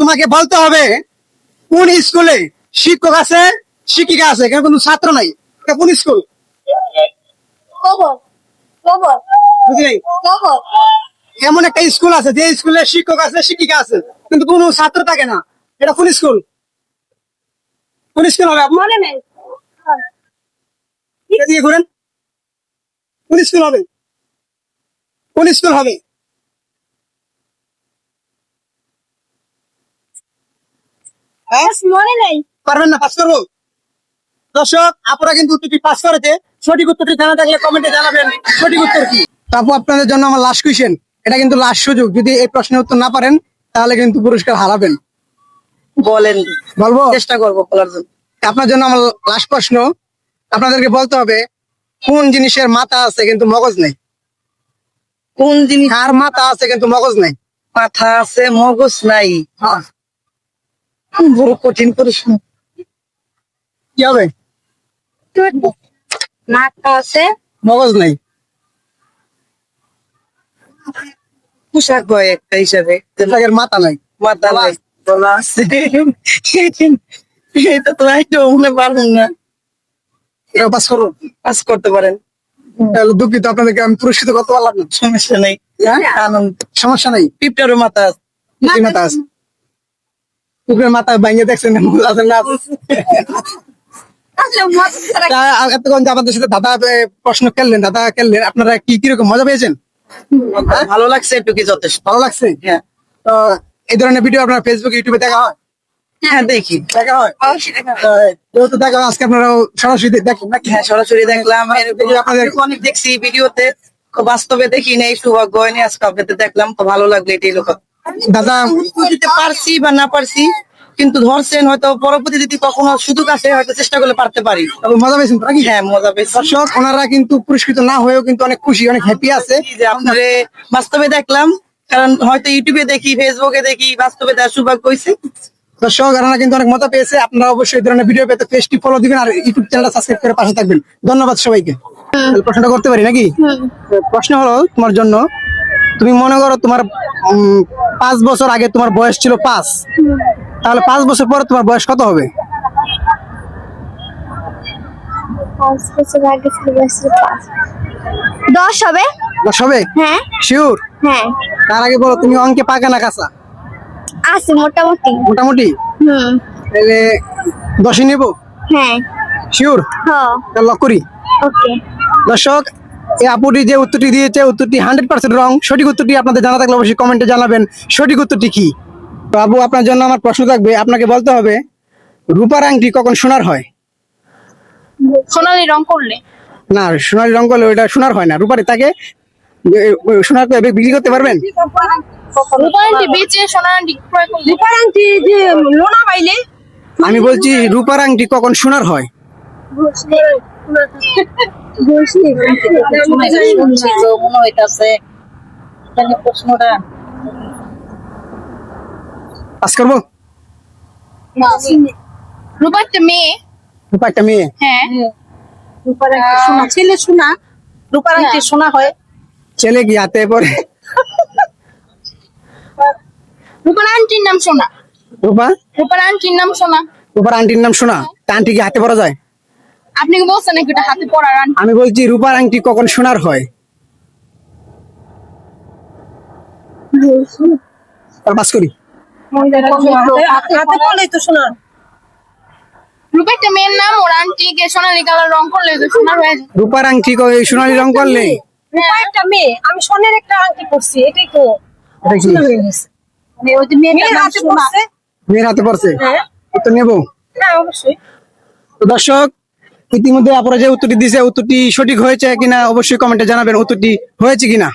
তোমাকে বলতে হবে কোন স্কুলে শিক্ষক আছে শিক্ষিকা আছে কেন কোনো ছাত্র নাই, এটা কোন স্কুল? বুঝলি, এমন একটা স্কুল আছে যে স্কুলে শিক্ষক আছে শিক্ষিকা আছে কিন্তু কোনো ছাত্র থাকে না, এটা কোন স্কুল? কোন স্কুল হবে? মনে নেই, দিয়ে ঘুরেন। কোন স্কুল হবে? কোন স্কুল হবে? মনে নেই। পারবেন না, পাস করবো? দর্শক, আপনারা কিন্তু উত্তরটি পাস করেছে। সঠিক উত্তরটি জানা থাকলে কমেন্টে জানাবেন সঠিক উত্তর কি। তারপর আপনাদের জন্য আমার লাস্ট কোয়েশ্চেন, এটা কিন্তু লাস্ট সুযোগ, যদি এই প্রশ্নের উত্তর না পারেন তাহলে কিন্তু পুরস্কার হারাবেন। বলেন, বলবো? চেষ্টা করবো বলার জন্য। আপনার জন্য আমার লাস্ট প্রশ্ন, আপনাদেরকে বলতে হবে কোন জিনিসের মাথা আছে কিন্তু মগজ নেই? কোন জিনিস আর মাথা আছে কিন্তু মগজ নেই? মাথা আছে মগজ নাই? হ্যাঁ, বড় কঠিন প্রশ্ন। কি হবে? মাথা আছে মগজ নেই। পোশাক হয় একটা হিসাবে, পোশাকের মাথা নাই। মাথা নাই, গলা আছে। এটা তো একটু মনে পারবেন না। এটাও পাস করবো? পাস করতে পারেন, তাহলে দুঃখিত, আপনাদেরকে আমি পুরস্কৃত করতে পারলাম না। সমস্যা নেই। হ্যাঁ? আনন্দ। সমস্যা নাই। পিঁপড়ারও মাথা আছে। কুকুরের মাথা আছে। কুকুরের মাথা ভাঙিয়ে দেখছেন না? মূল আছে না? এতক্ষণ যে আমাদের সাথে দাদা প্রশ্ন খেললেন, আপনারা কিরকম মজা পেয়েছেন? ভালো লাগছে, একটু কি যথেষ্ট। ভালো লাগছে? হ্যাঁ, তো এই ধরনের ভিডিও আপনার ফেসবুক ইউটিউবে দেখা হয়? হ্যাঁ দেখি। দেখা হয়? যেহেতু দেখা হয়, আজকে আপনারা সরাসরি দেখেন নাকি? হ্যাঁ, সরাসরি দেখলাম। আপনাদের অনেক দেখছি ভিডিওতে, বাস্তবে দেখি নাই, সৌভাগ্য হয়নি, আজকে আপনাদের দেখলাম, তো ভালো লাগলো। এটাই লোক দাদা দিতে পারছি বা না পারছি, কিন্তু ধরছেন, হয়তো পরবর্তী যদি কখনো সুযোগ আসে হয়তো চেষ্টা করলে পারতে পারি। তবে মজা পেয়েছেন তো নাকি? হ্যাঁ, মজা পেয়েছি। দর্শক, ওনারা কিন্তু পুরস্কৃত না হয়েও কিন্তু অনেক খুশি, অনেক হ্যাপি আছে যে আপনারে বাস্তবে দেখলাম, কারণ হয়তো ইউটিউবে দেখি, ফেসবুকে দেখি, বাস্তবে দেখার সৌভাগ্য হয়েছে। দর্শক, ওনারা কিন্তু অনেক মজা পেয়েছে। আপনারা অবশ্যই এই ধরনের ভিডিও পেতে পেজটি ফলো দিবেন আর ইউটিউব চ্যানেলটা সাবস্ক্রাইব করে পাশে থাকবেন। ধন্যবাদ সবাইকে। তাহলে প্রশ্নটা করতে পারি নাকি? প্রশ্ন হলো তোমার জন্য, তুমি মনে করো তোমার 5 বছর আগে তোমার বয়স ছিল 5, তাহলে 5 বছর পরে তোমার বয়স কত হবে? 5 বছর আগে ছিল 10 হবে। 10 হবে? হ্যাঁ শিওর? হ্যাঁ, তার আগে বলো তুমি অঙ্কে পাকা না কাঁচা? আছে মোটামুটি। মোটামুটি? তাহলে 10ই নেব? হ্যাঁ শিওর? হ্যাঁ, তাহলে লক করি। ওকে। দর্শক, এই আপুটি যে উত্তরটি দিয়েছে উত্তরটি 100% রং। সঠিক উত্তরটি আপনাদের জানা থাকলে অবশ্যই কমেন্টে জানাবেন সঠিক উত্তরটি কি। তো আপু, আপনার জন্য আমার প্রশ্ন থাকবে, আপনাকে বলতে হবে রূপার আংটি কখন সোনার হয়? সোনালি রং করলে। না, সোনালি রং করলে ওইটা সোনার হয় না, রূপারে তাকে সোনার করে বিক্রি করতে পারবেন? রূপার আংটি বেচে সোনার আংটি ক্রয় করলে। রূপার আংটি যে লোনা পাইলে। আমি বলছি রূপার আংটি কখন সোনার হয়? মনে হইতাছে প্রশ্নটা পাস করবো? রূপা একটা মেয়ে। রূপা একটা মেয়ে? হ্যাঁ, রূপার আংটি সোনা, ছেলে সোনা, রূপার আংটি সোনা হয়। ছেলে কি হাতে পরে? রূপার আংটির নাম সোনা। রূপা? রূপার আংটির নাম সোনা। রূপার আংটির নাম সোনা? তা আংটি কি হাতে পরা যায়? আপনি কি বলছেন নাকি এটা হাতে পরার আংটি? আমি বলছি রূপার আংটি কখন সোনার হয়? পাস করি। হাতে পড়লেই তো সোনা। রূপা একটা মেয়ের নাম, ওর আংটিকে সোনালি কালার রং করলে তো সোনার হয়ে যায়। রূপার আংটি সোনালি রং করলে? রূপা একটা মেয়ে, আমি সোনার একটা আংটি পরছি, এটাই তো এটা কি? সোনা হয়ে গেছে। ওই যে মেয়েটার নাম সোনা। মেয়ের হাতে পড়ছে? হ্যাঁ তো নেবো? হ্যাঁ, অবশ্যই। তো দর্শক, ইতিমধ্যে আপনারা যে উত্তরটি দিয়েছে উত্তরটি সঠিক হয়েছে কিনা অবশ্যই কমেন্টে জানাবেন উত্তরটি হয়েছে কিনা।